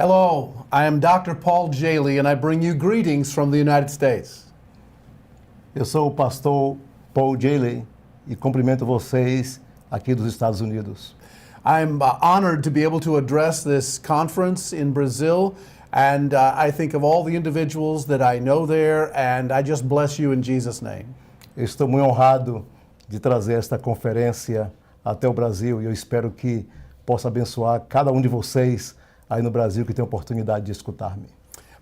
Hello, I am Dr. Paul Jaley, and I bring you greetings from the United States. Eu sou o pastor Paul Jaley e cumprimento vocês aqui dos Estados Unidos. I'm honored to be able to address this conference in Brazil, and I think of all the individuals that I know there, and I just bless you in Jesus' name. Eu estou muito honrado de trazer esta conferência até o Brasil e eu espero que possa abençoar cada um de vocês aí no Brasil que tem a oportunidade de escutar-me.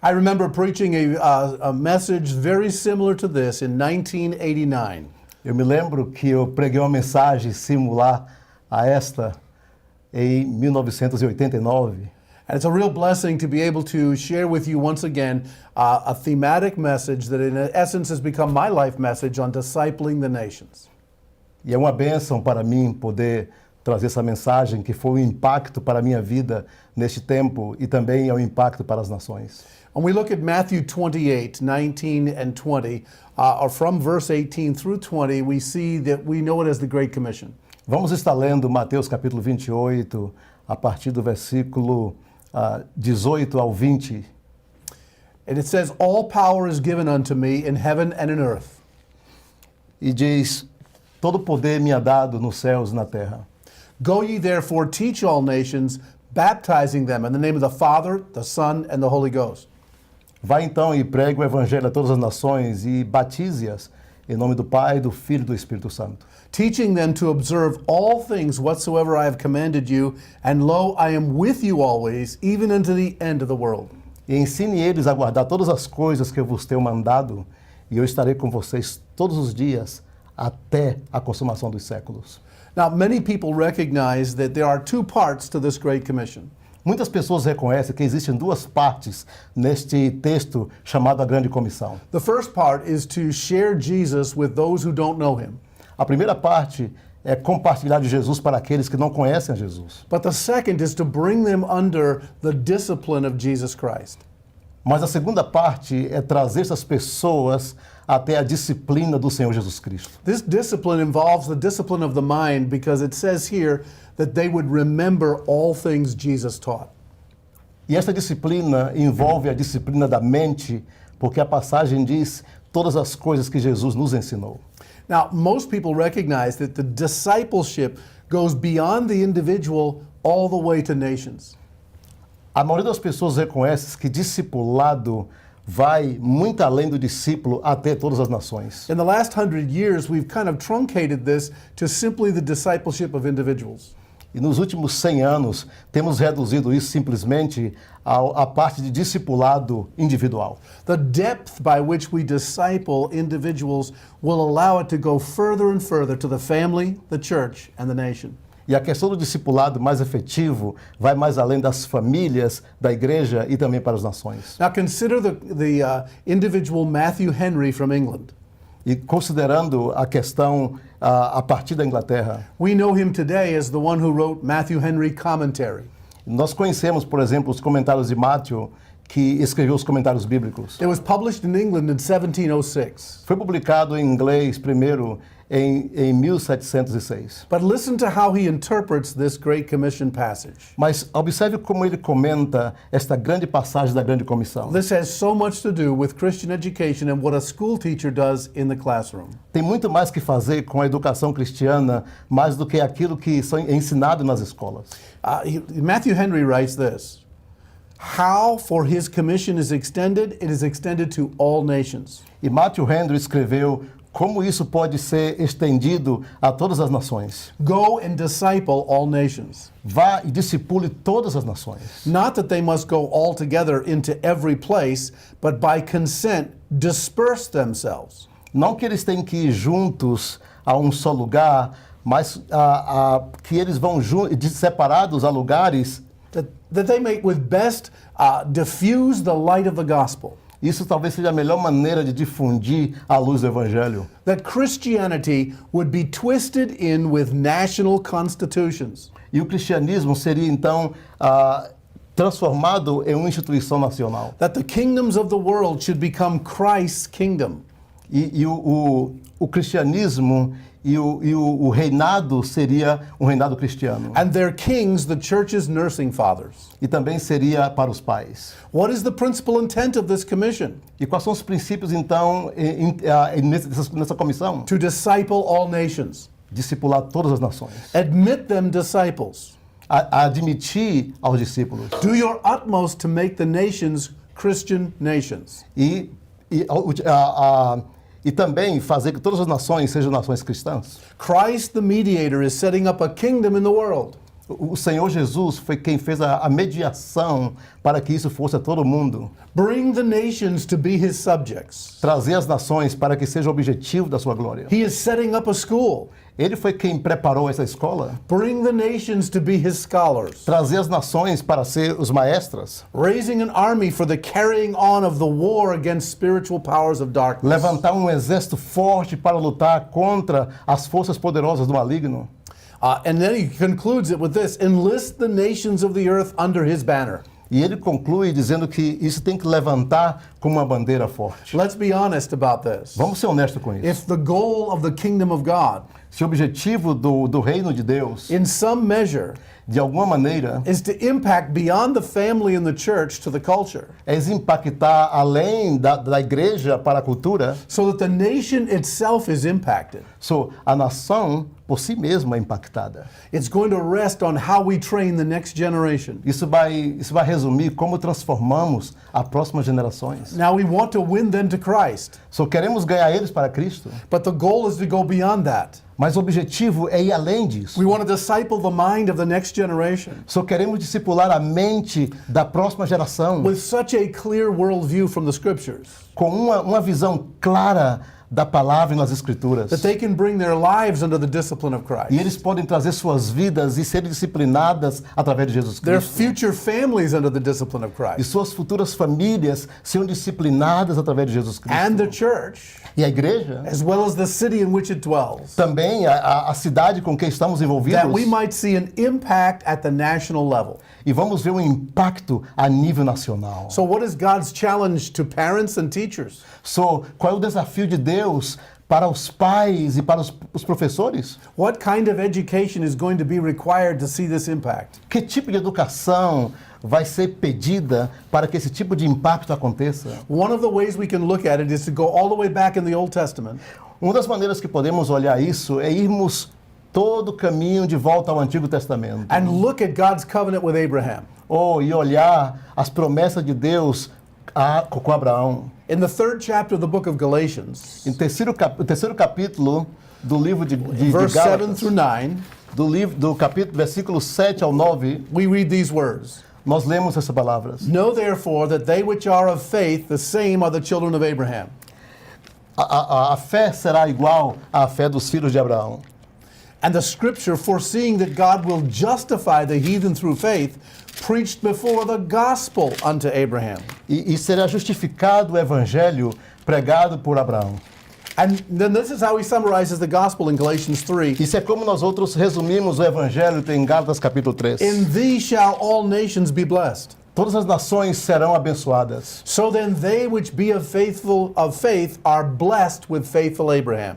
I remember preaching a message very similar to this in 1989. Eu me lembro que eu preguei uma mensagem similar a esta em 1989. And it's a real blessing to be able to share with you once again a thematic message that in essence has become my life message on discipling the nations. E é uma bênção para mim poder trazer essa mensagem que foi um impacto para a minha vida neste tempo e também é um impacto para as nações. When we look at Matthew 28, 19 and 20, or from verse 18 through 20, we see that we know it as the Great Commission. Vamos estar lendo Mateus capítulo 28, a partir do versículo 18 ao 20. And it says, "All power is given unto me in heaven and in earth. E diz, todo poder me é dado nos céus e na terra. Go ye therefore teach all nations, baptizing them in the name of the Father, the Son, and the Holy Ghost." Vai então e pregue o evangelho a todas as nações e batize-as em nome do Pai, do Filho e do Espírito Santo. Teaching them to observe all things whatsoever I have commanded you, and lo, I am with you always, even unto the end of the world. E ensine eles a guardar todas as coisas que eu vos tenho mandado, e eu estarei com vocês todos os dias, até a consumação dos séculos. Now, many people recognize that there are two parts to this Great Commission. Muitas pessoas reconhecem que existem duas partes neste texto chamado a Grande Comissão. The first part is to share Jesus with those who don't know him. A primeira parte é compartilhar de Jesus para aqueles que não conhecem a Jesus. But the second is to bring them under the discipline of Jesus Christ. Mas a segunda parte é trazer essas pessoas até a disciplina do Senhor Jesus Cristo. This discipline involves the discipline of the mind because it says here that they would remember all things Jesus taught. E essa disciplina envolve a disciplina da mente, porque a passagem diz todas as coisas que Jesus nos ensinou. Now, most people recognize that the discipleship goes beyond the individual all the way to nations. A maioria das pessoas reconhece que discipulado vai muito além do discípulo até todas as nações. In the last 100 years, we've kind of truncated this to simply the discipleship of individuals. E nos últimos 100 anos, temos reduzido isso simplesmente à parte de discipulado individual. The depth by which we disciple individuals will allow it to go further and further to the family, the church, and the nation. E a questão do discipulado mais efetivo vai mais além das famílias, da igreja e também para as nações. Now consider the individual Matthew Henry from England. E considerando a questão a partir da Inglaterra, We know him today as the one who wrote Matthew Henry Commentary. nós conhecemos, por exemplo, os comentários de Matthew, que escreveu os comentários bíblicos. It was published in England in 1706. Foi publicado em inglês primeiro em 1706. But listen to how he interprets this Great Commission passage. Mas observe como ele comenta esta grande passagem da Grande Comissão. This has so much to do with Christian education and what a school teacher does in the classroom. Tem muito mais que fazer com a educação cristiana, mais do que aquilo que é ensinado nas escolas. Matthew Henry writes this: "How, for his commission is extended, it is extended to all nations." E Matthew Henry escreveu como isso pode ser estendido a todas as nações. Go and disciple all nations. Vá e discipule todas as nações. Not that they must go all together into every place, but by consent disperse themselves. Não que eles tenham que ir juntos a um só lugar, mas que eles vão separados a lugares. That they may with best diffuse the light of the gospel. Isso talvez seja a melhor maneira de difundir a luz do Evangelho. That Christianity would be twisted in with national constitutions. E o cristianismo seria então transformado em uma instituição nacional. That the kingdoms of the world should become Christ's kingdom. E o cristianismo e o reinado seria um reinado cristiano. And their kings, the church's nursing fathers. E também seria para os pais. What is the principal intent of this commission? E quais são os princípios, então, nessa comissão? To disciple all nations. Discipular todas as nações. Admit them disciples. A admitir aos discípulos. Do your utmost to make the nations Christian nations. E também fazer que todas as nações sejam nações cristãs. Christ the mediator is setting up a kingdom in the world. O Senhor Jesus foi quem fez a mediação para que isso fosse a todo mundo. Bring the nations to be his subjects. Trazer as nações para que seja o objetivo da sua glória. He is setting up a school. Ele foi quem preparou essa escola. Bring the nations to be his scholars. Trazer as nações para ser os maestras. Raising an army for the carrying on of the war against spiritual powers of darkness. Levantar um exército forte para lutar contra as forças poderosas do maligno. And then he concludes it with this: enlist the nations of the earth under his banner. E ele conclui dizendo que isso tem que levantar como uma bandeira forte. Let's be honest about this. Vamos ser honestos com isso. If the goal of the kingdom of God, Se o objetivo do reino de Deus, in some measure, de alguma maneira, is to impact beyond the family and the church to the culture, é impactar além da igreja para a cultura, so that the nation itself is impacted, a nação por si mesma é impactada. it's going to rest on how we train the next generation. Isso vai resumir como transformamos as próximas gerações. Now we want to win them to Christ, Queremos ganhar eles para Cristo, but the goal is to go beyond that. mas o objetivo é ir além disso. We want to disciple the mind of the next generation Queremos discipular a mente da próxima geração with such a clear worldview from the scriptures com uma visão clara da palavra e nas escrituras. that they can bring their lives under the discipline of E Christ. eles podem trazer suas vidas e serem disciplinadas através de Jesus Their Cristo. future families under the discipline of E Christ. suas futuras famílias serão disciplinadas através de Jesus Cristo. And the church, E a igreja, as well as the city in which it dwells, também a cidade com quem estamos envolvidos, that we might see an impact at the national level. e vamos ver um impacto a nível nacional. So what is God's challenge to parents and teachers? Qual é o desafio de Deus para os pais e para os professores? What kind of education is going to be required to see this impact? Que tipo de educação vai ser pedida para que esse tipo de impacto aconteça? One of the ways we can look at it is to go all the way back in the Old Testament Uma das maneiras que podemos olhar isso é irmos todo o caminho de volta ao Antigo Testamento. and look at God's covenant with Abraham. E olhar as promessas de Deus com Abraão. In the 3rd chapter of the book of Galatians, Em terceiro capítulo do livro de verse 7 Gálatas, through 9, do capítulo, versículos 7 ao 9, we read these words. nós lemos essas palavras. Know therefore that they which are of faith, the same are the children of Abraham. A fé será igual à fé dos filhos de Abraão. And the scripture, foreseeing that God will justify the heathen through faith, preached before the gospel unto Abraham. E será justificado o evangelho pregado por Abraão. And then this is how he summarizes the gospel in Galatians 3. Isso é como nós outros resumimos o evangelho em Gálatas capítulo 3. In thee shall all nations be blessed. Todas as nações serão abençoadas. So then they which be of faith are blessed with faithful Abraham.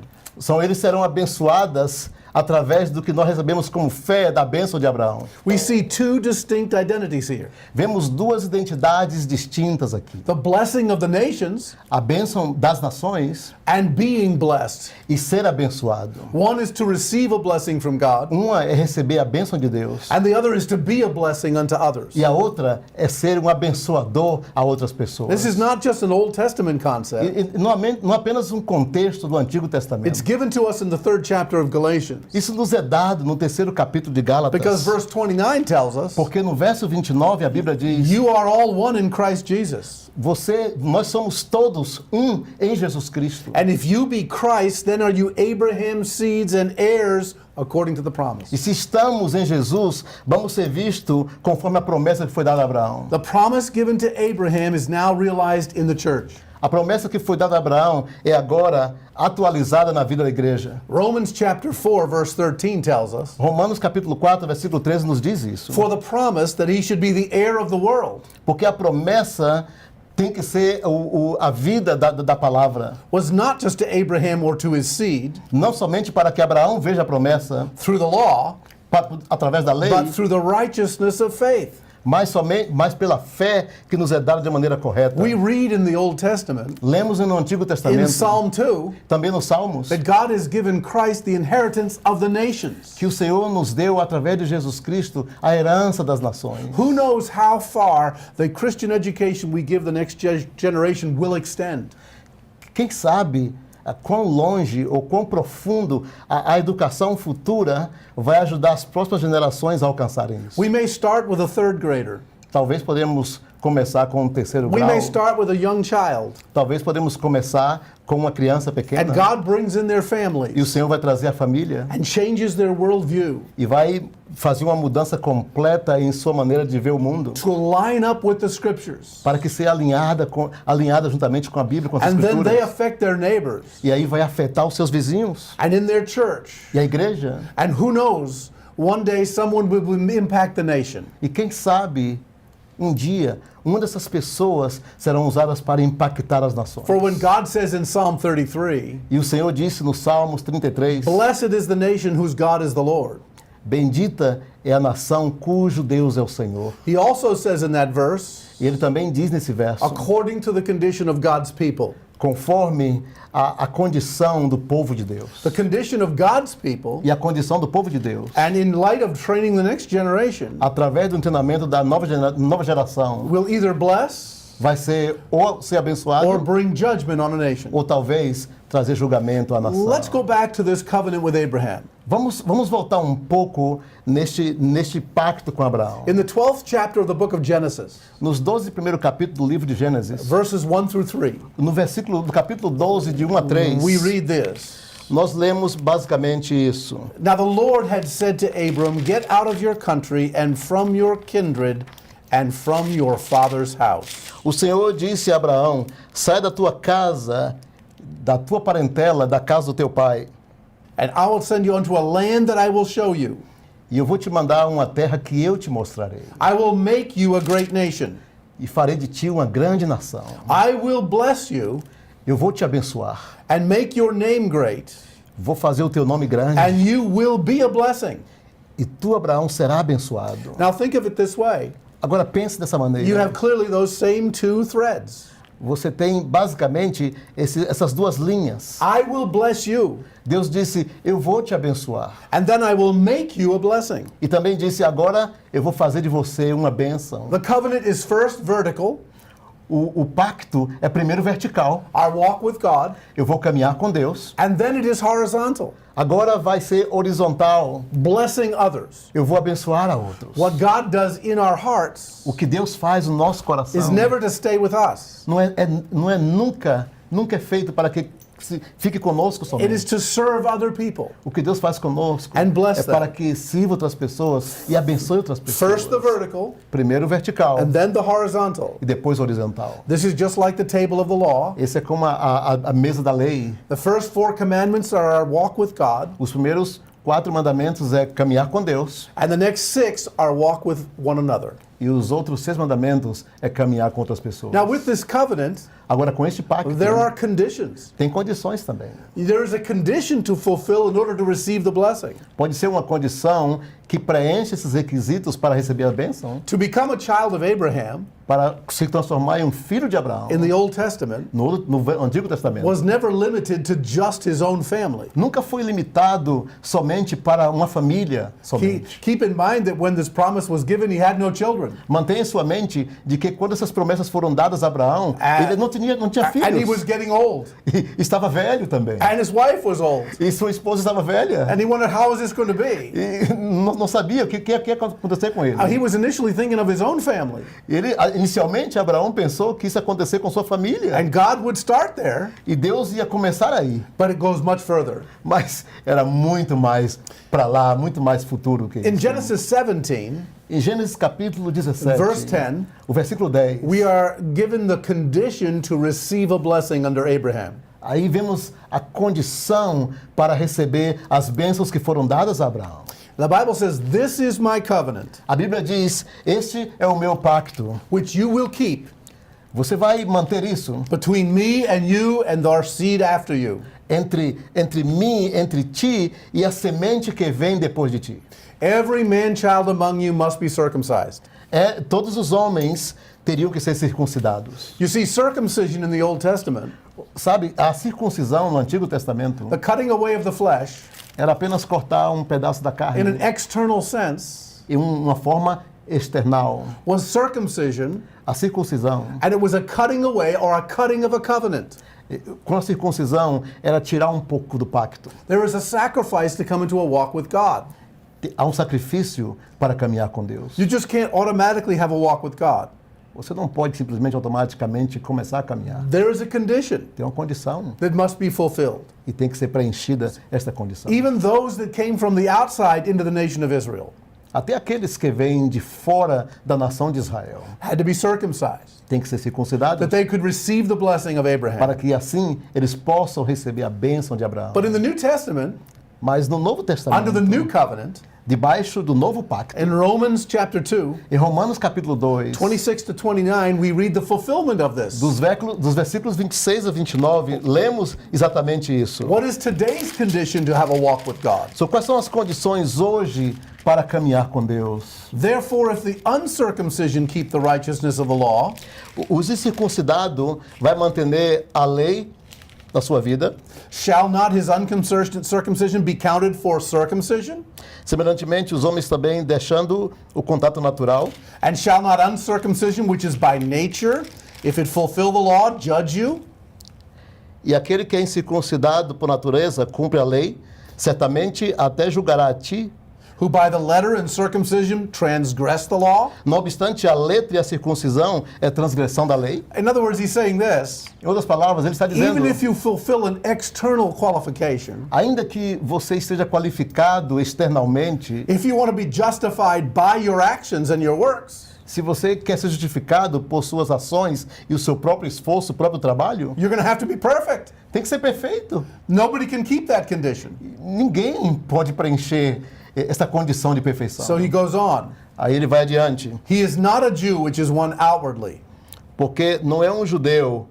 Eles serão abençoadas através do que nós recebemos como fé da bênção de Abraão. We see two distinct identities here. Vemos duas identidades distintas aqui. The blessing of the nations A bênção das nações and being blessed. e ser abençoado. One is to receive a blessing from God, Uma é receber a bênção de Deus and the other is to be a blessing unto others. e a outra é ser um abençoador a outras pessoas. This is not just an Old Testament concept. E não apenas um contexto do Antigo It's Testamento. given to us in the 3rd chapter of Galatians. Isso nos é dado no terceiro capítulo de Gálatas. Because verse 29 tells us, Porque no verso 29 a Bíblia diz: you are all one in Christ Jesus. nós somos todos um em Jesus Cristo. And if you be Christ, then are you Abraham's seeds and heirs according to the promise. E se estamos em Jesus, vamos ser vistos conforme a promessa que foi dada a Abraão. The promise given to Abraham is now realized in the church. A promessa que foi dada a Abraão é agora atualizada na vida da igreja. Romans chapter 4 verse 13 tells us, Romanos capítulo 4, versículo 13 nos diz isso. for the promise that he should be the heir of the world, Porque a promessa tem que ser a vida da palavra. was not just to Abraham or to his seed Não somente para que Abraão veja a promessa through the law, através da lei, but through the righteousness of faith. mas pela fé que nos é dada de maneira correta. We read in the Old Testament, Lemos no Antigo in Testamento, Psalm 2, também nos Salmos, that God has given Christ the inheritance of the nations. que o Senhor nos deu, através de Jesus Cristo, a herança das nações. Who knows how far the Christian education we give the next generation will extend? Quem sabe quão longe ou quão profundo a educação futura vai ajudar as próximas gerações a alcançarem isso. We may start with a third grader. Talvez podemos começar com o terceiro We grau. may start with a young child. Talvez podemos começar com uma criança And pequena. God brings in their E o families Senhor vai trazer a família and changes their worldview e vai fazer uma mudança completa em sua maneira de ver o mundo, to line up with the scriptures. para que seja alinhada juntamente com a Bíblia, com as And then they Escrituras. affect their neighbors E aí vai afetar os seus vizinhos and in their church. e a igreja. And who knows, one day someone will impact the nation. E quem sabe, um dia, uma dessas pessoas serão usadas para impactar as nações. For when God says in Psalm 33, E o Senhor disse no Salmos 33, blessed is the nation whose God is the Lord. bendita é a nação cujo Deus é o Senhor. He also says in that verse, E ele também diz nesse verso, according to the condition of God's people. conforme a condição do povo de Deus. The condition of God's people, E a condição do povo de Deus, and in light of training the next generation, através do treinamento da nova geração, will either bless vai ser ou ser abençoado, or bring judgment on a nation. ou talvez trazer julgamento à nação. Let's go back to this covenant with Abraham. Vamos voltar um pouco neste pacto com Abraão. In the 12th chapter of the book of Genesis, Nos 12 primeiros capítulos do livro de Gênesis, verses 1 through 3, no versículo do capítulo 12, de 1 a 3, we read this. nós lemos basicamente isso. Now the Lord had said to Abram, get out of your country and from your kindred and from your father's house. O Senhor disse a Abraão, sai da tua casa, da tua parentela, da casa do teu pai, And I will send you unto a land that I will show you. e eu vou te mandar uma terra que eu te mostrarei. I will make you a great nation. E farei de ti uma grande nação. I will bless you Eu vou te abençoar. and make your name great, Vou fazer o teu nome grande. and you will be a blessing. E tu, Abraão, será abençoado. Now think of it this way. Agora pense dessa You maneira. have clearly those same two threads. Você tem basicamente essas duas linhas. I will bless you, Deus disse, eu vou te abençoar. and then I will make you a blessing. E também disse, agora eu vou fazer de você uma bênção. The covenant is first vertical, O pacto é primeiro vertical. our walk with God, Eu vou caminhar com Deus. and then it is horizontal, Agora vai ser horizontal. blessing others. Eu vou abençoar a outros. What God does in our hearts O que Deus faz no nosso is coração never to stay with us. não é nunca é feito para que fique conosco It is somente. to serve other people. O que Deus faz conosco And bless é them. para que sirva outras pessoas e abençoe outras pessoas. First the vertical, Primeiro vertical and then the horizontal. e depois horizontal. This is just like the table of the law. Esse é como a mesa da lei. The first 4 commandments are our walk with God, Os primeiros 4 mandamentos é caminhar com Deus. and the next 6 are walk with one another. E os outros 6 mandamentos é caminhar com outras pessoas. Now, with this covenant, Agora, com este pacto, there are conditions. tem condições também. There is a condition to fulfill in order to receive the blessing. Pode ser uma condição que preenche esses requisitos para receber a bênção, To become a child of Abraham para se transformar em um filho de Abraão. in the Old Testament No Antigo Testamento. was never limited to just his own family. Nunca foi limitado somente para uma família somente. Keep in mind that when this promise was given, he had no children. Mantenha em sua mente de que quando essas promessas foram dadas a Abraão, ele não tinha And he was filhos. getting old. E estava velho também. And his wife was old. E sua esposa estava velha. And he wondered, how is this going to be? E não sabia o que ia acontecer com ele. He was initially thinking of his own family. Inicialmente, Abraão pensou que isso ia acontecer com sua família. And God would start there, E Deus ia começar aí. but it goes much further. Mas era muito mais para lá, muito mais futuro que In isso. Genesis 17, Em Gênesis capítulo 17, verse 10, o versículo 10, we are given the condition to receive a blessing under Abraham. aí vemos a condição para receber as bênçãos que foram dadas a Abraão. The Bible says, this is my covenant, A Bíblia diz, este é o meu pacto, which you will keep Você vai manter isso between me and you and our seed after you. entre mim, entre ti e a semente que vem depois de ti. Every man child among you must be circumcised. Todos os homens teriam que ser circuncidados. You see, circumcision in the Old Testament, Sabe, a circuncisão no Antigo Testamento the cutting away of the flesh, era apenas cortar um pedaço da in carne an external sense, em uma forma external. was circumcision, A circuncisão, and it was a cutting away or a cutting of a covenant. com a circuncisão, era tirar um pouco do pacto. There is a sacrifice to come into a walk with God. Há um sacrifício para caminhar com Deus. You just can't automatically have a walk with God. Você não pode simplesmente automaticamente começar a caminhar. There is a condition Tem uma condição that must be fulfilled. e tem que ser preenchida esta condição. Even those that came from the outside into the nation of Israel Até aqueles que vêm de fora da nação de Israel had to be circumcised, têm que ser circuncidados that they could receive the blessing of para Abraham. que assim eles possam receber a bênção de Abraão. But in the New Testament, Mas no Novo under Testamento, the new covenant, debaixo do novo pacto, in Romans chapter 2, em Romanos capítulo 2, 26 to 29, we read the fulfillment of this. dos versículos 26 a 29, lemos exatamente isso. What is today's condition to have a walk with God? So, quais são as condições hoje para caminhar com Deus? Therefore, if the uncircumcision keep the righteousness of the law, O circuncidado vai manter a lei na sua vida. shall not his uncircumcision be counted for circumcision? Semelhantemente, os homens também deixando o contato natural. And shall not uncircumcision, which is by nature, if it fulfill the law, judge you? E aquele que é incircuncidado por natureza cumpre a lei, certamente até julgará a ti. Who by the letter and circumcision transgress the law? Não obstante, a letra e a circuncisão é transgressão da lei. In other words, he's saying this. Em outras palavras, ele está dizendo, Even if you fulfill an external qualification, ainda que você esteja qualificado externalmente, if you want to be justified by your actions and your works, se você quer ser justificado por suas ações e o seu próprio esforço, o próprio trabalho, you're going to have to be perfect. tem que ser perfeito. Nobody can keep that condition. Ninguém pode preencher essa condição de perfeição. So he goes on. Aí ele vai adiante. He is not a Jew, which is one outwardly. Porque não é um judeu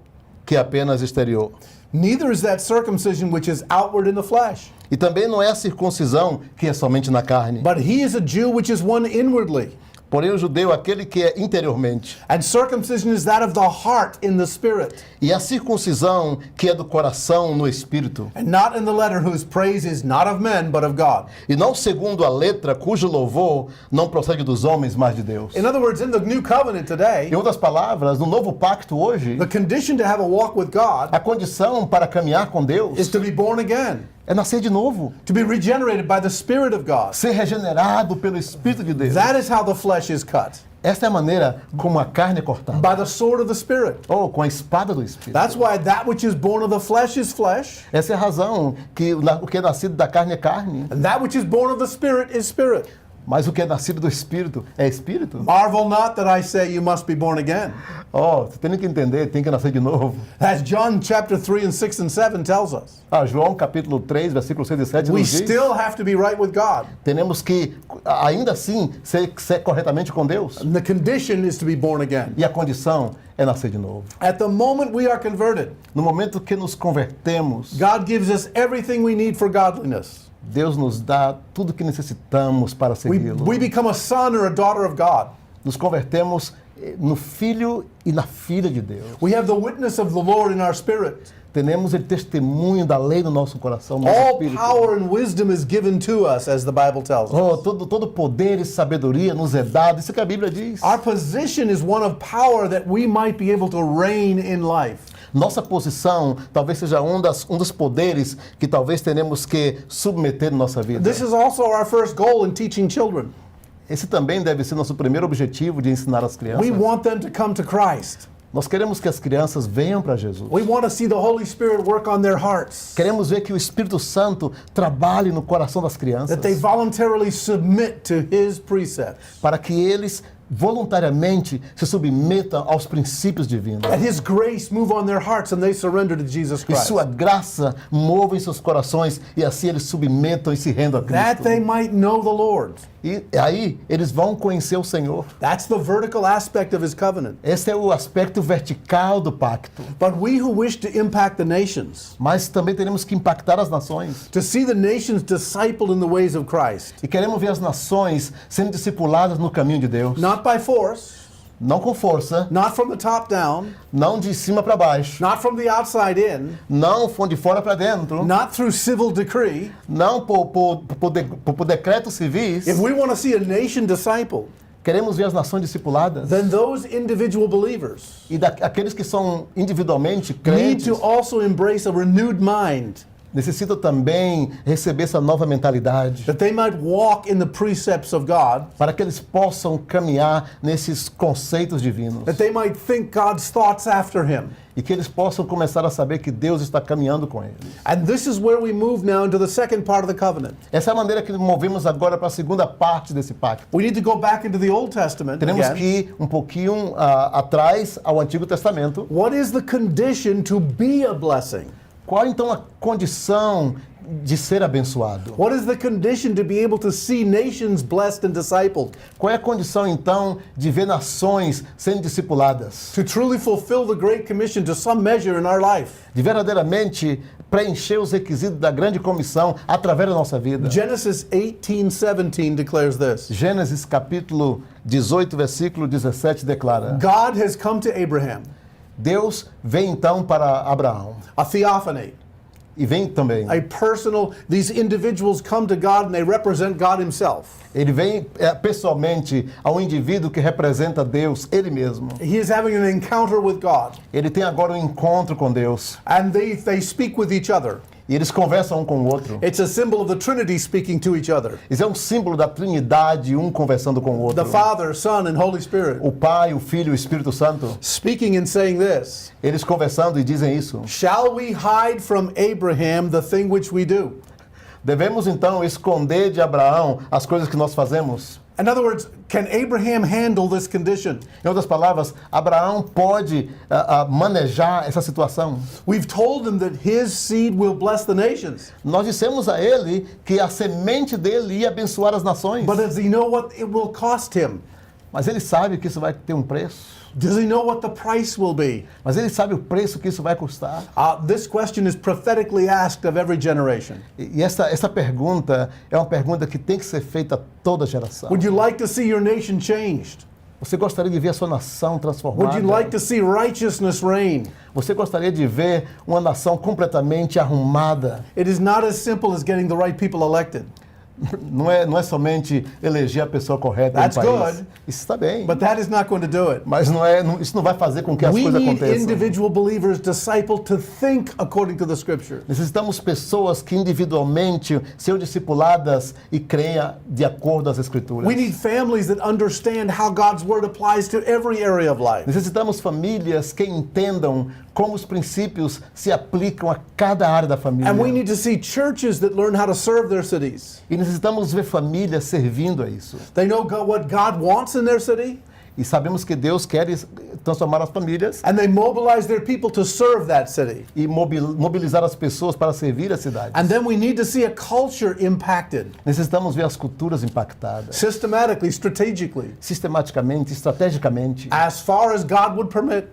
que é apenas exterior. Neither is that circumcision which is outward in the flesh. E também não é a circuncisão que é somente na carne. But he is a Jew which is one inwardly. Porém, o judeu é aquele que é interiormente. And circumcision is that of the heart in the spirit, E a circuncisão que é do coração no espírito. and not in the letter, whose praise is not of men, but of God. E não segundo a letra, cujo louvor não procede dos homens, mas de Deus. In other words, in the new covenant today, Em outras palavras, no novo pacto hoje, the condition to have a walk with God a condição para caminhar com Deus is to be born again, é nascer de novo. to be regenerated by the Spirit of God. Ser regenerado pelo Espírito de Deus. That is how the flesh is cut, Esta é a maneira como a carne é cortada. by the sword of the Spirit. Ou com a espada do Espírito. That's why that which is born of the flesh is flesh, Essa é a razão que o que é nascido da carne é carne, and that which is born of the Spirit is spirit. mas o que é nascido do Espírito é Espírito. Marvel not that I say you must be born again. Você tem que entender, tem que nascer de novo. As John chapter 3 and 6 and 7 tells us, João capítulo 3, versículo 6 e 7 we nos diz, still have to be right with God. temos que, ainda assim, ser corretamente com Deus. And the condition is to be born again. E a condição é nascer de novo. At the moment we are converted, No momento que nos convertemos, God gives us everything we need for godliness. Deus nos dá tudo que necessitamos para We segui-lo. become a son or a daughter of God. Nos convertemos no Filho e na Filha de Deus. We have the witness of the Lord in our spirit. Temos o testemunho da lei no nosso coração, no nosso All espírito. power and wisdom is given to us, as the Bible tells us. Todo poder e sabedoria nos é dado. Isso que a Bíblia diz. Our position is one of power that we might be able to reign in life. Nossa posição talvez seja um dos poderes que talvez tenhamos que submeter na nossa vida. This is also our first goal in teaching children. Esse também deve ser nosso primeiro objetivo de ensinar as crianças. We want them to come to Christ. Nós queremos que as crianças venham para Jesus. We want to see the Holy Spirit work on their hearts, Queremos ver que o Espírito Santo trabalhe no coração das crianças, that they voluntarily submit to His precepts, para que eles voluntariamente se submetam aos princípios divinos. that His grace move on their hearts and they surrender to Jesus E Christ, sua graça mova em seus corações e assim eles submetam e se rendam a that Cristo. they might know the Lord E aí eles vão conhecer o Senhor. That's the vertical aspect of his covenant. Esse é o aspecto vertical do pacto. But we who wish to impact the nations, Mas também teremos que impactar as nações. to see the nations discipled in the ways of Christ, E queremos ver as nações sendo discipuladas no caminho de Deus. not by force, Não com força, not from the top down, não de cima para baixo, not from the outside in, não de fora para dentro, not through civil decree. não por decretos civis. If we want to see a nation discipled, Queremos ver as nações discipuladas. then those individual believers E aqueles que são individualmente need crentes to also embrace a renewed mind, necessitam também receber essa nova mentalidade that they might walk in the precepts of God, para que eles possam caminhar nesses conceitos divinos that they might think God's thoughts after him. e que eles possam começar a saber que Deus está caminhando com eles. And this is where we move now into the second part of the covenant. Essa é a maneira que movemos agora para a segunda parte desse pacto. We need to go back into the Old Testament Teremos again. que ir um pouquinho atrás ao Antigo Testamento. What is the condition to be a blessing? Qual então a condição de ser abençoado? What is the condition to be able to see nations blessed and discipled? Qual é a condição então de ver nações sendo discipuladas? To truly fulfill the Great Commission to some measure in our life? De verdadeiramente preencher os requisitos da grande comissão através da nossa vida. Genesis 18:17 declares this. Gênesis capítulo 18, versículo 17 declara: God has come to Abraham, Deus vem então para Abraão a theophany, e vem também. a personal, these individuals come to God and they represent God himself. Ele vem pessoalmente ao indivíduo que representa Deus, ele mesmo. He is having an encounter with God, Ele tem agora um encontro com Deus and they speak with each other. e eles conversam um com o outro. It's a symbol of the Trinity speaking to each other. Isso é um símbolo da Trindade, um conversando com o outro. The Father, Son, and Holy Spirit O Pai, o Filho e o Espírito Santo, speaking and saying this. eles conversando e dizem isso. Shall we hide from Abraham the thing which we do? Devemos então esconder de Abraão as coisas que nós fazemos? In other words, can Abraham handle this condition? Em outras palavras, Abraão pode manejar essa situação. We've told him that his seed will bless the nations. Nós dissemos a ele que a semente dele ia abençoar as nações. But does he know what it will cost him? Mas ele sabe que isso vai ter um preço. Does he know what the price will be? Mas ele sabe o preço que isso vai custar. This question is prophetically asked of every generation. E essa pergunta é uma pergunta que tem que ser feita a toda geração. Would you like to see your nation changed? Você gostaria de ver a sua nação transformada? Would you like to see righteousness reign? Você gostaria de ver uma nação completamente arrumada? It is not as simple as getting the right people elected. Não é somente eleger a pessoa correta That's no país. good. Isso está bem. But that is not going to do it. Mas isso não vai fazer com que as We coisas need aconteçam. individual believers discipled to think according to the Scripture. Necessitamos pessoas que individualmente sejam discipuladas e creiam de acordo às Escrituras. We need families that understand how God's Word applies to every area of life. Necessitamos famílias que entendam como os princípios se aplicam a cada área da família. And we need to see churches that learn how to serve their cities. E necessitamos ver famílias servindo a isso. They know what God wants in their city, E sabemos que Deus quer transformar as famílias and they mobilize their people to serve that city. e mobilizar as pessoas para servir a cidade. And then we need to see a culture impacted Necessitamos ver as culturas impactadas, systematically, strategically, sistematicamente, estrategicamente, as far as God would permit.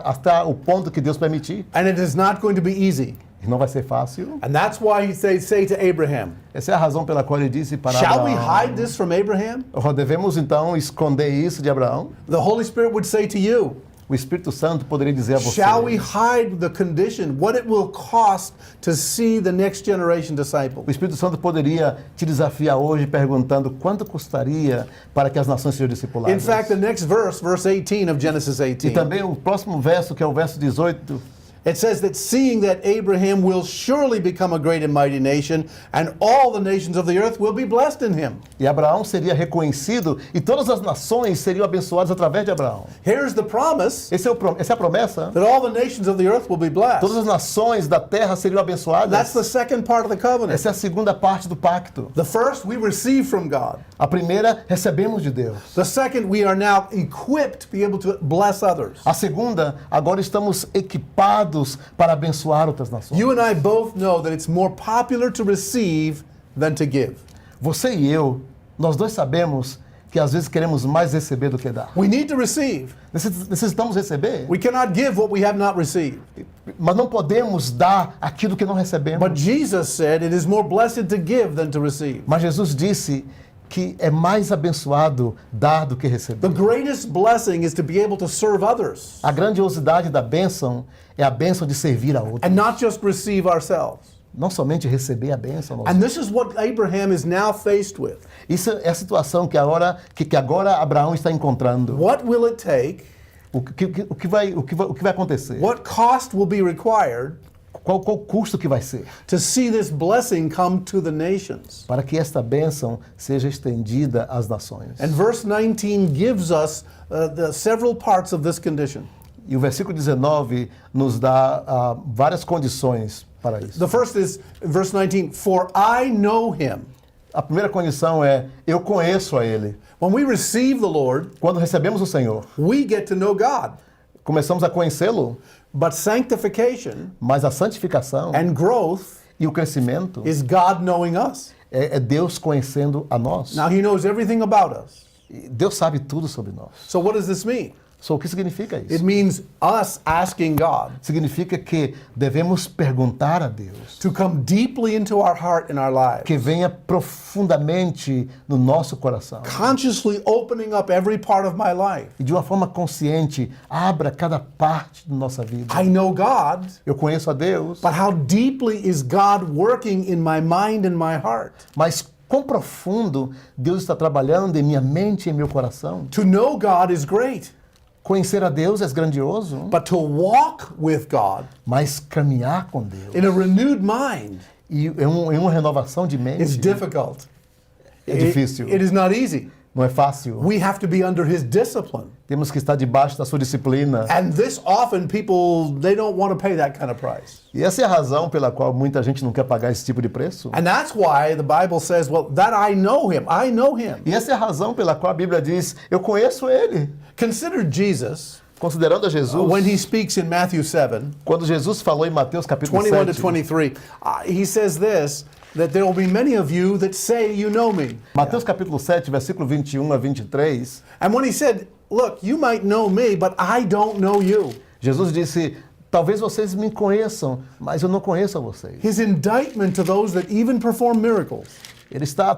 hasta o ponto que Deus permitir. And it is not going to be easy. E não vai ser fácil. And that's why he say to Abraham, Essa é a razão pela qual ele disse para shall we Abraão. hide this from Abraham? Devemos então esconder isso de Abraão. The Holy Spirit would say to you, O Espírito Santo poderia dizer a você: shall we hide the condition, what it will cost to see the next generation discipled? O Espírito Santo poderia te desafiar hoje perguntando quanto custaria para que as nações sejam discipuladas. In fact, the next verse 18 of Genesis E 18, também o próximo verso, que é o verso 18, it says that seeing that Abraham will surely become a great and mighty nation, and all the nations of the earth will be blessed in him. e Abraão seria reconhecido e todas as nações seriam abençoadas através de Abraão. Here's the promise Essa é a promessa. that all the nations of the earth will be blessed. Todas as nações da terra seriam abençoadas. That's the second part of the covenant. Essa é a segunda parte do pacto. The first we receive from God. A primeira, recebemos de Deus. The second, we are now equipped to be able to bless others. A segunda, agora estamos equipados para abençoar outras nações. You and I both know that it's more popular to receive than to give. Você e eu, nós dois sabemos que às vezes queremos mais receber do que dar. We need to receive. Necessitamos receber, We cannot give what we have not received. mas não podemos dar aquilo que não recebemos. But Jesus said it is more blessed to give than to receive. Mas Jesus disse que é mais abençoado dar do que receber. The greatest blessing is to be able to serve others A grandiosidade da bênção é a bênção de servir a outros. and not just receive ourselves. Não somente receber a bênção. nós- And this is what Abraham is now faced with. Isso é a situação que agora Abraão está encontrando. What will it take? O que vai acontecer? What cost will be required Qual o custo que vai ser? to see this blessing come to the nations? Para que esta bênção seja estendida às nações. And verse 19 gives us the several parts of this condition. E o versículo 19 nos dá várias condições para isso. The first is verse 19, for I know him. A primeira condição é, eu conheço a Ele. When we receive the Lord, Quando recebemos o Senhor, we get to know God. começamos a conhecê-lo, But sanctification mas a santificação and growth e o crescimento is God knowing us. é Deus conhecendo a nós. Now he knows everything about us. E Deus sabe tudo sobre nós. So what does this mean? O que significa It isso? means us asking God Significa que devemos perguntar a Deus to come deeply into our heart and our lives, que venha profundamente no nosso coração. consciously opening up every part of my life. E de uma forma consciente, abra cada parte da nossa vida. I know God, Eu conheço a Deus, but how deeply is God working in my mind and my heart? mas quão profundo Deus está trabalhando em minha mente e em meu coração. To know God is great, Conhecer a Deus é grandioso, but to walk with God mas caminhar com Deus in a renewed mind e em uma renovação de is mente difficult. é difícil, It is not easy. não é fácil. We have to be under his discipline. Temos que estar debaixo da sua disciplina. And this often people, they don't want to pay that kind of price. E essa é a razão pela qual muita gente não quer pagar esse tipo de preço. And that's why the Bible says, well, that I know him. I know him. E essa é a razão pela qual a Bíblia diz, eu conheço ele. Consider Jesus Considerando a Jesus, when he speaks in Matthew 7, quando Jesus falou em Mateus capítulo 21 to 7, 23, he says this, that there will be many of you that say you know me. Mateus capítulo 7, versículo 21 a 23, And when he said, look, you might know me, but I don't know you. Jesus disse, talvez vocês me conheçam, mas eu não conheço a vocês. His indictment to those that even perform miracles. Ele está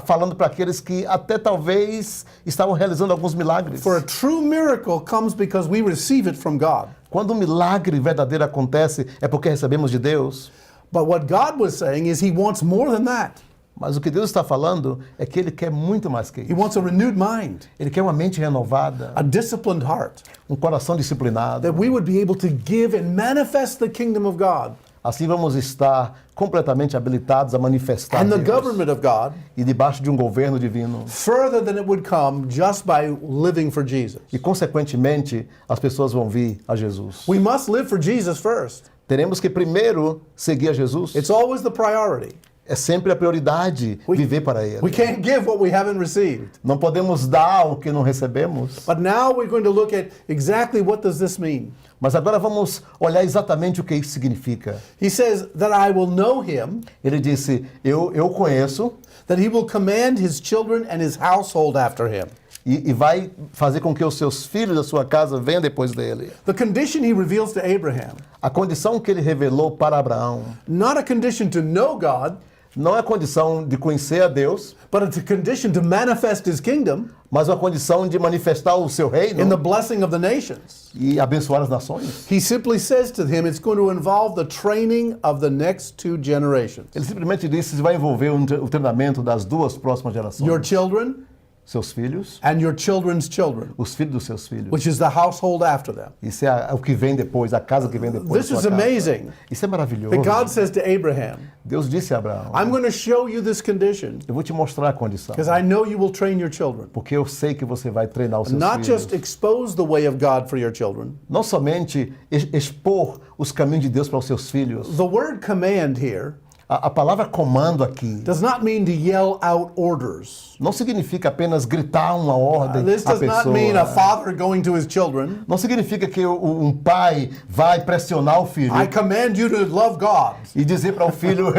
falando para aqueles que até talvez estavam realizando alguns milagres. For a true miracle comes because we receive it from God. Quando um milagre verdadeiro acontece, é porque recebemos de Deus. But what God was saying is he wants more than that. Mas o que Deus está falando é que Ele quer muito mais que He isso. wants a renewed mind, Ele quer uma mente renovada, a disciplined heart, um coração disciplinado. that we would be able to give and manifest the kingdom of God Assim vamos estar completamente habilitados a manifestar and the Deus. government of God E debaixo de um governo divino. further than it would come just by living for Jesus. E, consequentemente, as pessoas vão vir a Jesus. We must live for Jesus first. Teremos que primeiro seguir a Jesus. It's always the priority. É sempre a prioridade viver para Ele. We can't give what we haven't received. Não podemos dar o que não recebemos. But now we're going to look at exactly what does this mean. Mas agora vamos olhar exatamente o que isso significa. He says that I will know him, Ele disse, eu conheço, that he will command his children and his household after him. e vai fazer com que os seus filhos da sua casa venham depois dele. The condition he reveals to Abraham, A condição que ele revelou para Abraão not a condition to know God, não é a condição de conhecer a Deus, but it's a condition to manifest his kingdom mas uma condição de manifestar o seu in the reino blessing of the nations. e abençoar as nações. He simply says to him, it's going to involve the training of the next two generations. Ele simplesmente disse que vai envolver o treinamento das duas próximas gerações. Your children Seus filhos, and your children's children, os filhos dos seus filhos. which is the household after them. Isso é o que vem depois, a casa que vem depois. This da is sua casa. amazing. Isso é maravilhoso. That God says to Abraham, Deus disse a Abraão, I'm going to show you this condition eu vou te mostrar a condição, because I know you will train your children. porque eu sei que você vai treinar os seus Not filhos. just expose the way of God for your children. Não somente expor os caminhos de Deus para os seus filhos. The word command here A palavra comando aqui does not mean to yell out orders. não significa apenas gritar uma ordem This à does not mean a pessoa. father going to his children. Não significa que um pai vai pressionar o filho I command you to love God. e dizer para o filho,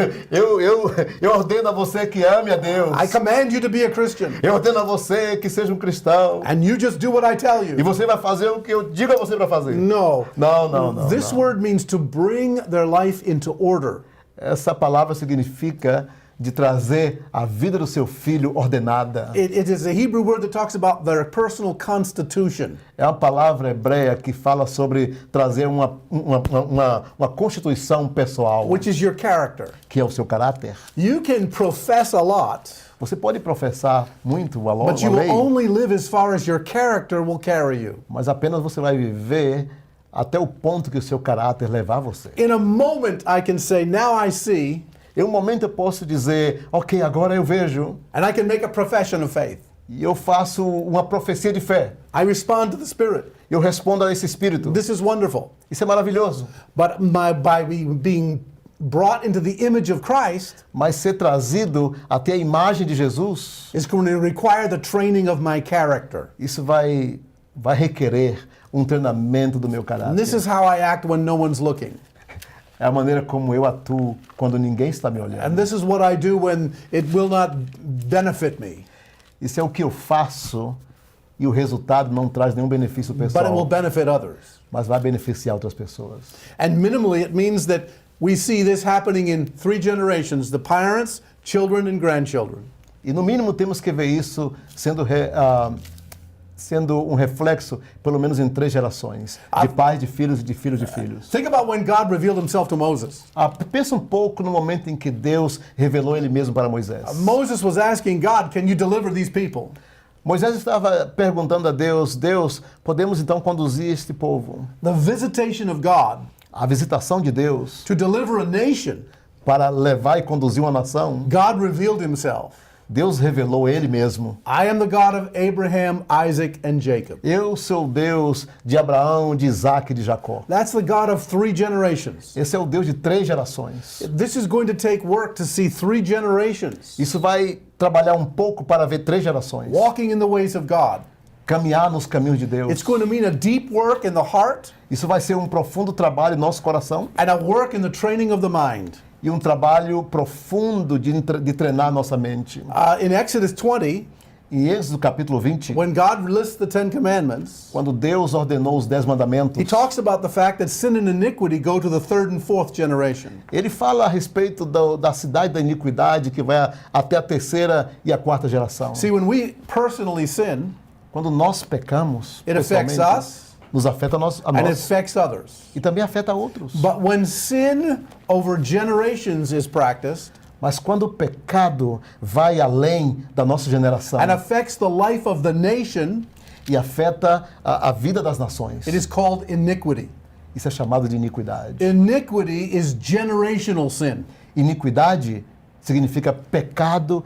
eu ordeno a você que ame a Deus. I command you to be a Christian. Eu ordeno a você que seja um cristão. And you just do what I tell E you. você vai fazer o que eu digo a você para fazer. No. Não. This word means to bring their life into order. Essa palavra significa de trazer a vida do seu filho ordenada. It is a Hebrew word that talks about their personal constitution. É uma palavra hebreia que fala sobre trazer uma constituição pessoal, Which is your character. que é o seu caráter. You can profess a lot, Você pode professar muito a but you lei, will only live as far as your character will carry you. mas apenas você vai viver até o ponto que o seu caráter levar você. In a moment, I can say, now I see, Em um momento eu posso dizer, ok, agora eu vejo, and I can make a profession of faith. e eu faço uma profecia de fé. I respond to the Spirit. Eu respondo a esse espírito. This is wonderful. Isso é maravilhoso. But by being brought into the image of Christ Mas ser trazido até a imagem de Jesus, is going to require the training of my character. isso vai requerer um treinamento do meu And caráter. this is how I act when no one's looking. É a maneira como eu atuo quando ninguém está me And olhando. this is what I do when it will not benefit me, Isso é o que eu faço e o resultado não traz nenhum benefício but it will pessoal, benefit others. mas vai beneficiar outras pessoas. And minimally, it means that we see this happening in 3 generations, the parents, children, and grandchildren. E no mínimo temos que ver isso sendo um reflexo, pelo menos em 3 gerações, de pais, de filhos e de filhos de filhos. Think about when God revealed himself to Moses. Pensa um pouco no momento em que Deus revelou ele mesmo para Moisés. Moses was asking God, can you deliver these people? Moisés estava perguntando a Deus, Deus, podemos então conduzir este povo? The visitation of God A visitação de Deus to deliver a nation, para levar e conduzir uma nação, God revealed himself. Deus revelou ele mesmo. I am the God of Abraham, Isaac, and Jacob. Eu sou o Deus de Abraão, de Isaac e de Jacó. That's the God of 3 generations. Esse é o Deus de 3 gerações. This is going to take work to see 3 generations Isso vai trabalhar um pouco para ver 3 gerações. walking in the ways of God. Caminhar nos caminhos de Deus. It's going to mean a deep work in the heart Isso vai ser um profundo trabalho em nosso coração and a work in the training of the mind. e um trabalho profundo de treinar nossa mente. In Exodus 20, Em Êxodo capítulo 20, when God lists the 10 commandments, quando Deus ordenou os 10 mandamentos, he talks about the fact that sin and iniquity go to the 3rd and 4th generation. ele fala a respeito da cidade da iniquidade que vai até a 3ª e a 4ª geração. See, when we personally sin, Quando nós pecamos, it affects pessoalmente, us nos afeta a nós and it affects others. e também afeta outros. But when sin over generations is practiced Mas quando o pecado vai além da nossa geração and affects the life of the nation, e afeta a vida das nações, it is called iniquity. isso é chamado de iniquidade. Iniquity is generational sin. Iniquidade significa pecado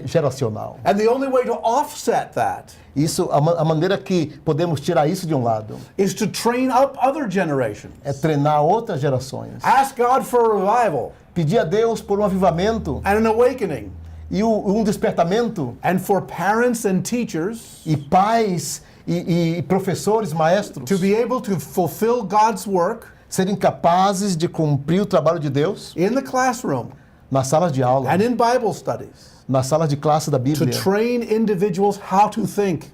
geracional. And the only way to offset that Isso, a maneira que podemos tirar isso de um lado is to train up other generations. é treinar outras gerações. Ask God for a revival Pedir a Deus por um avivamento and an awakening, e um despertamento, and for parents and teachers e pais e professores, maestros, to be able to fulfill God's work serem capazes de cumprir o trabalho de Deus in the classroom nas salas de aula, and in Bible studies nas salas de classe da to Bíblia, train individuals how to think.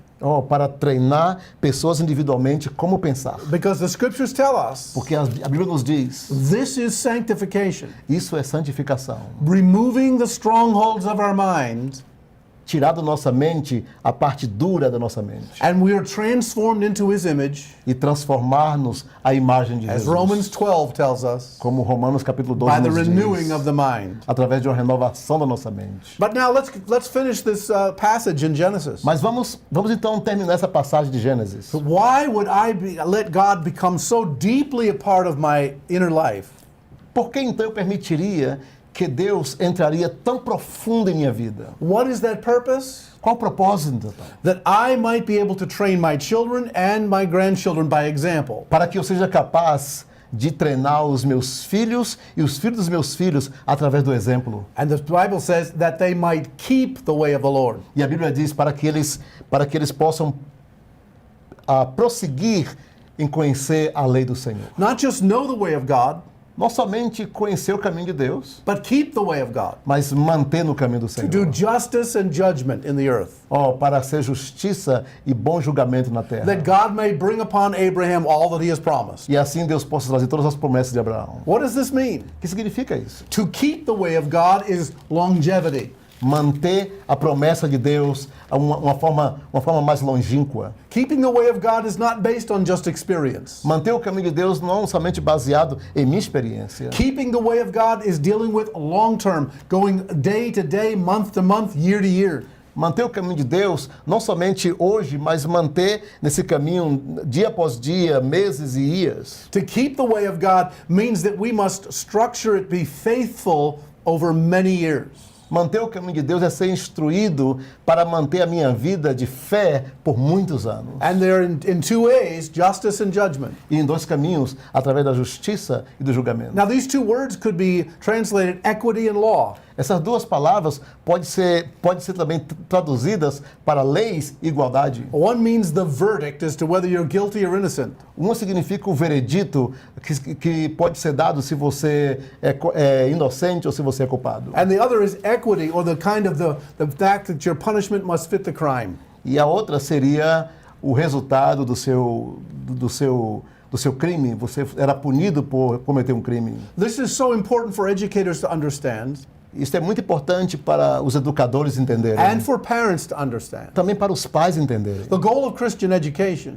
para treinar pessoas individualmente como pensar. Because the scriptures tell us Porque a Bíblia nos diz, this is sanctification, isso é santificação. removing the strongholds of our mind, Tirar da nossa mente a parte dura da nossa mente and we are transformed into his image, e transformar-nos à imagem de as Jesus. Romans 12 tells us, Como Romanos capítulo 12 by the nos renewing diz, of the mind. através de uma renovação da nossa mente. But now let's finish this passage in Genesis. Mas vamos então terminar essa passagem de Gênesis. Why would I let God become so deeply a part of my inner life? Por que então eu permitiria que Deus entraria tão profundo em minha vida? What is that purpose? Qual o propósito então? That I might be able to train my children and my grandchildren by example. Para que eu seja capaz de treinar os meus filhos e os filhos dos meus filhos através do exemplo. And the Bible says that they might keep the way of the Lord. E a Bíblia diz para que eles possam prosseguir em conhecer a lei do Senhor. Not just know the way of God, Não somente conhecer o caminho de Deus, but keep the way of God. mas manter no caminho do To Senhor. do justice and judgment in the earth. Para ser justiça e bom julgamento na terra. That God may bring upon Abraham all that he has promised. E assim Deus possa trazer todas as promessas de Abraão. What does this mean? O que significa isso? To keep the way of God is longevity. Manter a promessa de Deus uma forma mais longínqua. Keeping the way of God is not based on just experience. Manter o caminho de Deus não somente baseado em minha experiência. Keeping the way of God is dealing with long term, going day to day, month to month, year to year. Manter o caminho de Deus não somente hoje, mas manter nesse caminho dia após dia, meses e dias. To keep the way of God means that we must structure it, be faithful over many years. Manter o caminho de Deus é ser instruído para manter a minha vida de fé por muitos anos. And they're in two ways, justice and judgment. E em dois caminhos, através da justiça e do julgamento. Now, these two words could be translated equity and law. Essas duas palavras podem ser também traduzidas para leis e igualdade. One means the verdict as to whether you're guilty or innocent. Uma significa o veredito que pode ser dado se você é inocente ou se você é culpado. And the other is equity, or the kind of the fact that your punishment must fit the crime. E a outra seria o resultado do seu crime. Você era punido por cometer um crime. This is so important for educators to understand Isso é muito importante para os educadores entenderem. and for parents to understand. Também para os pais entenderem. The goal of Christian education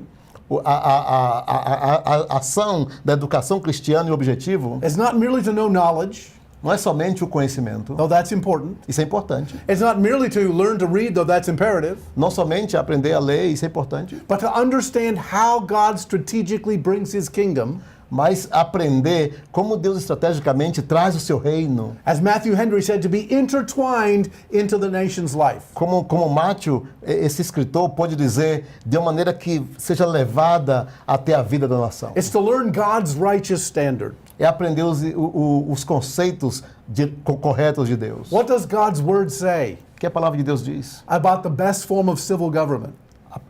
A ação da educação cristana e o objetivo is not merely to know knowledge, não é somente o conhecimento. though that's important. Isso é importante. It's not merely to learn to read, though that's imperative, Não somente aprender a ler, isso é importante. but to understand how God strategically brings his kingdom. Mas aprender como Deus estrategicamente traz o seu reino. As Matthew Henry said, to be intertwined into the nation's life. Como Matthew, esse escritor, pode dizer, de uma maneira que seja levada até a vida da nação. It's to learn God's righteous standard. É aprender os conceitos corretos de Deus. What does God's word say O que a palavra de Deus diz about the best form of civil government?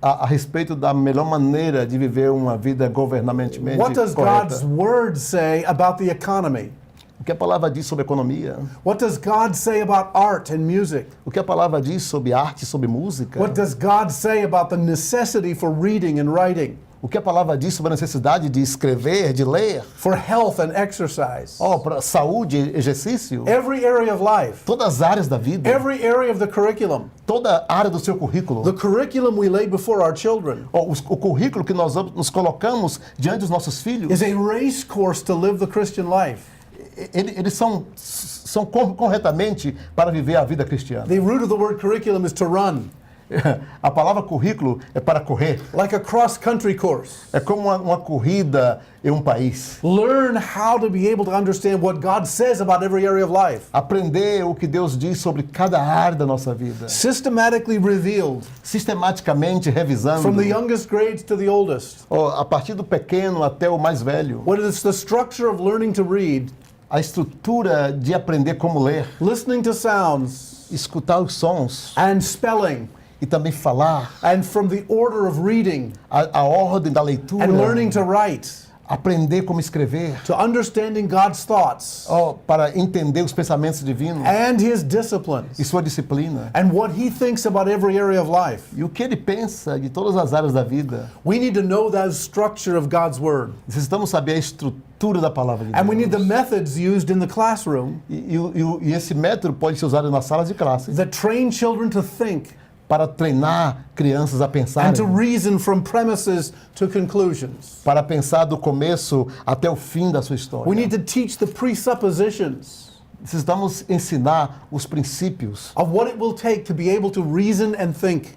a respeito da melhor maneira de viver uma vida governamentalmente What does God's correta. word say about the economy? O que a palavra diz sobre economia? What does God say about art and music? O que a palavra diz sobre arte, sobre música? What does God say about the necessity for reading and writing, O que a palavra diz sobre a necessidade de escrever, de ler? for health and exercise? Para saúde, exercício? Every area of life, Todas as áreas da vida. every area of the curriculum, Toda área do seu currículo. the curriculum we lay before our children O currículo que nós nos colocamos diante dos nossos filhos, is a race course to live the Christian life. eles são corretamente para viver a vida cristiana. The root of the word curriculum is to run, A palavra currículo é para correr. like a cross-country course. É como uma corrida em um país. Learn how to be able to understand what God says about every area of life. Aprender o que Deus diz sobre cada área da nossa vida. Systematically revealed Sistematicamente revisando. from the youngest grades to the oldest. A partir do pequeno até o mais velho. What is the structure of learning to read, A estrutura de aprender como ler. listening to sounds, Escutar os sons. and spelling, E também falar. and from the order of reading A ordem da leitura. and learning to write, Aprender como escrever. to understanding God's thoughts Para entender os pensamentos divinos. and his disciplines E sua disciplina. and what he thinks about every area of life. E o que ele pensa de todas as áreas da vida. We need to know that structure of God's word. Necessitamos saber a estrutura da palavra de Deus. And we need the methods used in the classroom E esse método pode ser usado nas salas de classe that train children to think para treinar crianças a pensar, and to reason from premises to conclusions. para pensar do começo até o fim da sua história. We need to teach the presuppositions Precisamos ensinar os princípios of what it will take to be able to reason and think.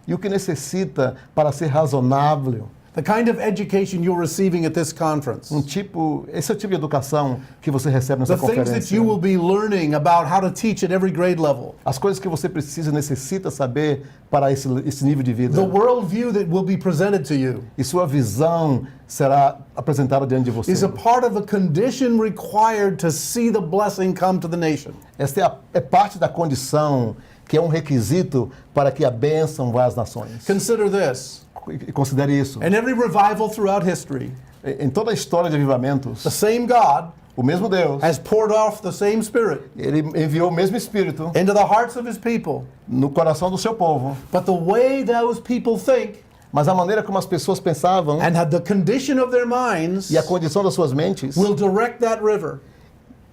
e o que necessita para ser razonável, the kind of education you're receiving at this conference, Esse é o tipo de educação que você recebe nessa the things that conferência. you will be learning about how to teach at every grade level, As coisas que você precisa e necessita saber para esse nível de vida. the worldview that will be presented to you E sua visão será apresentada diante de você. is a part of the condition required to see the blessing come to the nation. Esta é parte da condição que é um requisito para que a bênção vá às nações. Consider this. E considere isso. In every revival throughout history, Em toda a história de avivamentos, the same God o mesmo Deus, has poured off the same Spirit ele enviou o mesmo Espírito into the hearts of his people. no coração do seu povo. But the way those people think Mas a maneira como as pessoas pensavam and the condition of their minds e a condição das suas mentes will direct that river.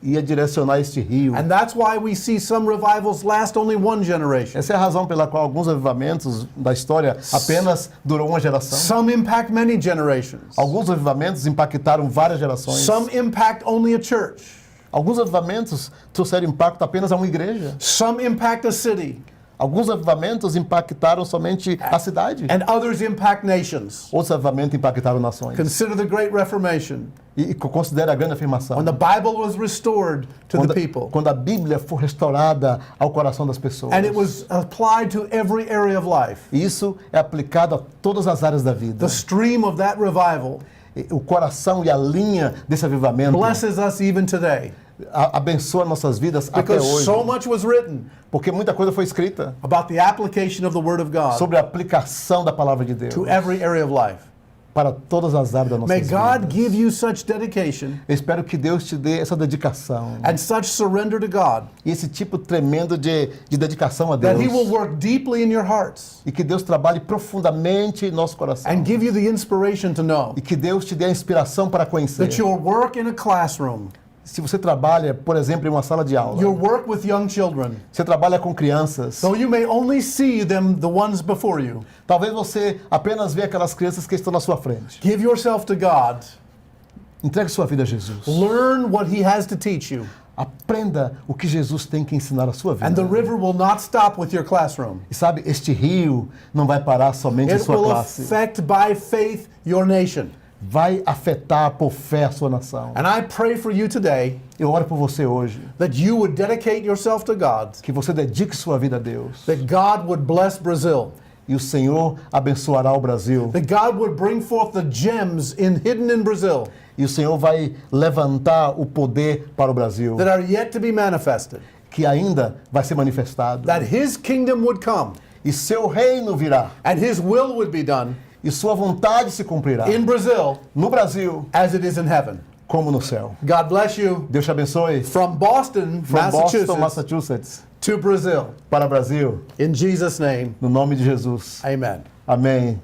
ia direcionar este rio. And that's why we see some revivals last only one generation. Essa é a razão pela qual alguns avivamentos da história apenas durou uma geração. Some impact many generations. Alguns avivamentos impactaram várias gerações. Some impact only a church. Alguns avivamentos trouxeram impacto apenas a uma igreja. Some impact a city. Alguns avivamentos impactaram somente a cidade. And others impact nations. Outros avivamentos impactaram nações. Consider the Great Reformation. E considere a grande afirmação. When the Bible was restored to the people. Quando a Bíblia for restaurada ao coração das pessoas. And it was applied to every area of life. Isso é aplicado a todas as áreas da vida. The stream of that revival O coração e a linha desse avivamento blesses us even today. abençoa nossas vidas até Because hoje. so much was written Porque muita coisa foi escrita about the application of the Word of God sobre a aplicação da palavra de Deus to every area of life. para todas as áreas da nossa May vida. God give you such dedication Eu espero que Deus te dê essa dedicação and such surrender to God e esse tipo tremendo de dedicação a Deus. that He will work deeply in your hearts E que Deus trabalhe profundamente em nosso coração. and give you the inspiration to know E que Deus te dê a inspiração para conhecer. that your work in a classroom, Se você trabalha, por exemplo, em uma sala de aula, your work with young children, você trabalha com crianças, though you may only see them, the ones before you, talvez você apenas vê aquelas crianças que estão na sua frente. give yourself to God. Entregue sua vida a Jesus. Learn what He has to teach you. Aprenda o que Jesus tem que ensinar à sua vida. And the river will not stop with your classroom. E sabe, este rio não vai parar somente em It sua will classe. affect by faith your nation. Vai afetar por fé a sua nação. And I pray for you today Eu oro por você hoje, that you would dedicate yourself to God, que você dedique sua vida a Deus. that God would bless Brazil, E o Senhor abençoará o Brasil. that God would bring forth the gems hidden in Brazil E o Senhor vai levantar o poder para o Brasil, that are yet to be manifested, que ainda vai ser manifestado. that His kingdom would come E seu reino virá. and His will would be done E sua vontade se cumprirá. in Brazil No Brasil, as it is in heaven. como no céu. God bless you. Deus te abençoe. From Boston, From Boston, Massachusetts, Massachusetts, to Brazil. para Brasil, In Jesus' name, no nome de Jesus. amen. Amém.